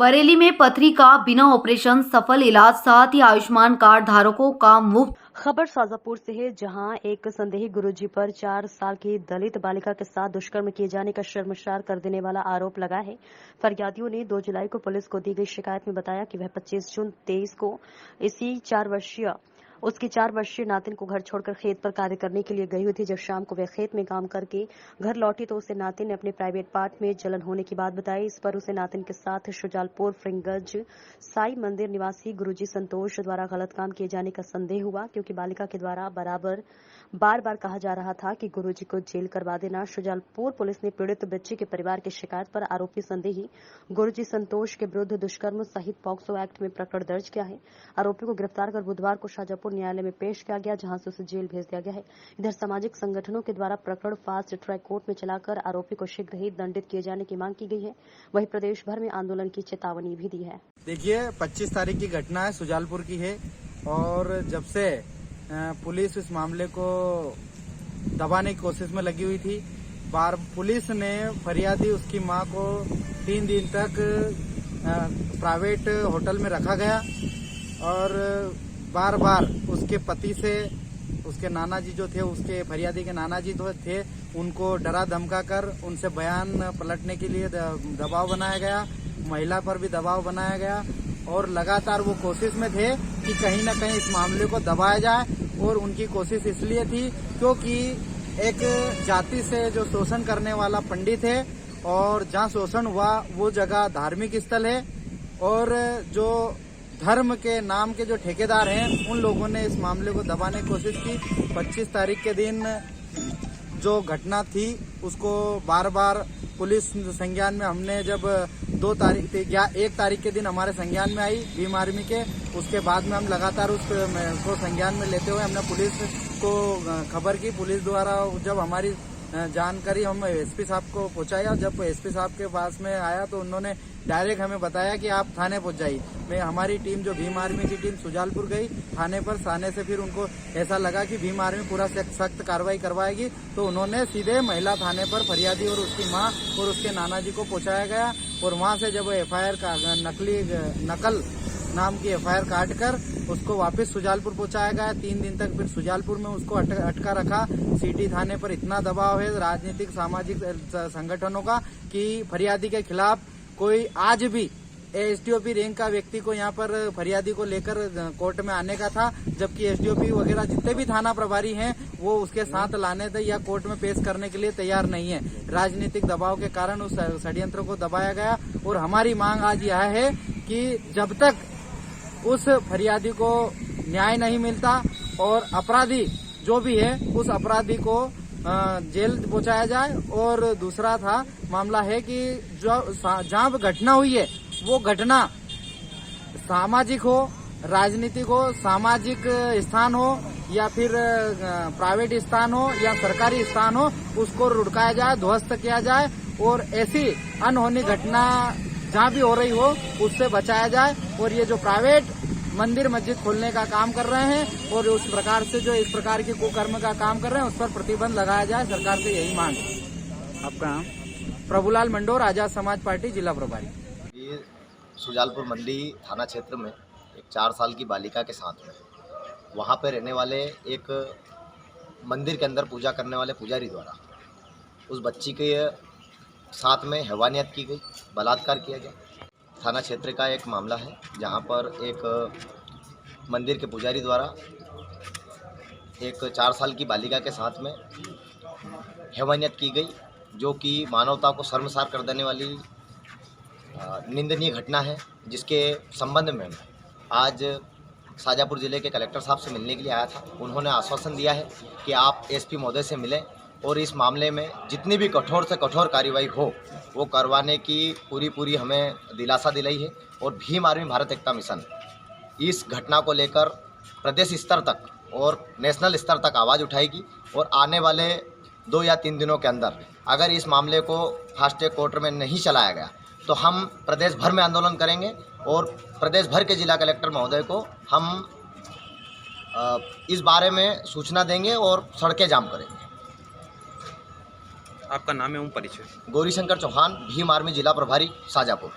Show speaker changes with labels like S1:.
S1: बरेली में पथरी का बिना ऑपरेशन सफल इलाज, साथ ही आयुष्मान कार्ड धारकों का मुफ्त।
S2: खबर शाजापुर से है, जहां एक संदेही गुरुजी पर 4 साल की दलित बालिका के साथ दुष्कर्म किए जाने का शर्मसार कर देने वाला आरोप लगा है। फरियादियों ने 2 जुलाई को पुलिस को दी गई शिकायत में बताया कि वह 25 जून 23 को उसकी 4 वर्षीय नातिन को घर छोड़कर खेत पर कार्य करने के लिए गई हुई थी। जब शाम को वह खेत में काम करके घर लौटी तो उसे नातिन ने अपने प्राइवेट पार्ट में जलन होने की बात बताई। इस पर उसे नातिन के साथ शुजालपुर फ्रिंगज साई मंदिर निवासी गुरुजी संतोष द्वारा गलत काम किए जाने का संदेह हुआ, क्योंकि बालिका के द्वारा बार बार कहा जा रहा था कि गुरुजी को जेल करवा देना। शुजालपुर पुलिस ने पीड़ित बच्ची के परिवार की शिकायत पर आरोपी संदेही गुरुजी संतोष के विरुद्ध दुष्कर्म सहित पॉक्सो एक्ट में प्रकरण दर्ज किया है। आरोपी को गिरफ्तार कर बुधवार को शाजापुर न्यायालय में पेश किया गया, जहां से उसे जेल भेज दिया गया है। इधर सामाजिक संगठनों के द्वारा प्रकरण फास्ट ट्रैक कोर्ट में चलाकर आरोपी को शीघ्र ही दंडित किए जाने की मांग की गई है। वहीं प्रदेश भर में आंदोलन की चेतावनी भी दी है।
S3: देखिए, 25 तारीख की घटना है, शुजालपुर की है, और जब से पुलिस इस मामले को दबाने की कोशिश में लगी हुई थी, पुलिस ने फरियादी उसकी मां को 3 दिन तक प्राइवेट होटल में रखा गया और बार बार उसके पति से, उसके नाना जी जो थे, उसके फरियादी के नाना जी जो थे, उनको डरा धमका कर उनसे बयान पलटने के लिए दबाव बनाया गया। महिला पर भी दबाव बनाया गया और लगातार वो कोशिश में थे कि कहीं न कहीं इस मामले को दबाया जाए। और उनकी कोशिश इसलिए थी क्योंकि एक जाति से जो शोषण करने वाला पंडित है और जहाँ शोषण हुआ वो जगह धार्मिक स्थल है, और जो धर्म के नाम के जो ठेकेदार हैं उन लोगों ने इस मामले को दबाने की कोशिश की। 25 तारीख के दिन जो घटना थी उसको बार बार पुलिस संज्ञान में, हमने जब 1 तारीख के दिन हमारे संज्ञान में आई भीम आर्मी के, उसके बाद में हम लगातार उसको संज्ञान में लेते हुए हमने पुलिस को खबर की। पुलिस द्वारा जब हमारी जानकारी हम एसपी साहब को पहुंचाया, जब एसपी साहब के पास में आया तो उन्होंने डायरेक्ट हमें बताया कि आप थाने पहुंच जाइए। हमारी टीम, जो भीम आर्मी की टीम, शुजालपुर गई थाने पर। थाने से फिर उनको ऐसा लगा कि भीम आर्मी पूरा सख्त कार्रवाई करवाएगी, तो उन्होंने सीधे महिला थाने पर फरियादी और उसकी मां और उसके नाना जी को पहुंचाया गया। और वहां से जब एफआईआर का नकल नाम की एफआईआर काट कर उसको वापस शुजालपुर पहुंचाया गया। 3 दिन तक फिर शुजालपुर में उसको अटका रखा। सिटी थाने पर इतना दबाव है राजनीतिक सामाजिक संगठनों का कि फरियादी के खिलाफ कोई आज भी एसडीओपी रैंक का व्यक्ति को यहाँ पर फरियादी को लेकर कोर्ट में आने का था, जबकि एसडीओपी वगैरह जितने भी थाना प्रभारी हैं वो उसके साथ लाने थे या कोर्ट में पेश करने के लिए तैयार नहीं है। राजनीतिक दबाव के कारण उस षड्यंत्र को दबाया गया। और हमारी मांग आज यह है कि जब तक उस फरियादी को न्याय नहीं मिलता और अपराधी जो भी है उस अपराधी को जेल पहुंचाया जाए। और दूसरा था मामला है कि जो जहां घटना हुई है वो घटना सामाजिक हो, राजनीतिक हो, सामाजिक स्थान हो या फिर प्राइवेट स्थान हो या सरकारी स्थान हो, उसको रुड़काया जाए, ध्वस्त किया जाए और ऐसी अनहोनी घटना जहां भी हो रही हो उससे बचाया जाए। और ये जो प्राइवेट मंदिर मस्जिद खोलने का काम कर रहे हैं और उस प्रकार से जो इस प्रकार के कुकर्म का काम कर रहे हैं उस पर प्रतिबंध लगाया जाए, सरकार से यही मांग है। आपका नाम? प्रभुलाल मंडोर, आजाद समाज पार्टी, जिला प्रभारी।
S4: ये शुजालपुर मंडी थाना क्षेत्र में एक 4 साल की बालिका के साथ में वहाँ पे रहने वाले एक मंदिर के अंदर पूजा करने वाले पुजारी द्वारा उस बच्ची के साथ में हैवानियत की गई, बलात्कार किया गया। थाना क्षेत्र का एक मामला है जहाँ पर एक मंदिर के पुजारी द्वारा एक 4 साल की बालिका के साथ में हैवानियत की गई, जो कि मानवता को शर्मसार कर देने वाली निंदनीय घटना है। जिसके संबंध में आज शाजापुर जिले के कलेक्टर साहब से मिलने के लिए आया था। उन्होंने आश्वासन दिया है कि आप एसपी महोदय से मिलें और इस मामले में जितनी भी कठोर से कठोर कार्रवाई हो वो करवाने की पूरी हमें दिलासा दिलाई है। और भीम आर्मी भारत एकता मिशन इस घटना को लेकर प्रदेश स्तर तक और नेशनल स्तर तक आवाज़ उठाएगी। और आने वाले 2 या 3 दिनों के अंदर अगर इस मामले को फास्ट ट्रैक कोर्ट में नहीं चलाया गया तो हम प्रदेश भर में आंदोलन करेंगे और प्रदेश भर के जिला कलेक्टर महोदय को हम इस बारे में सूचना देंगे और सड़कें जाम करेंगे।
S5: आपका नाम एवं परिचय?
S4: गौरीशंकर चौहान, भीम आर्मी जिला प्रभारी, शाजापुर।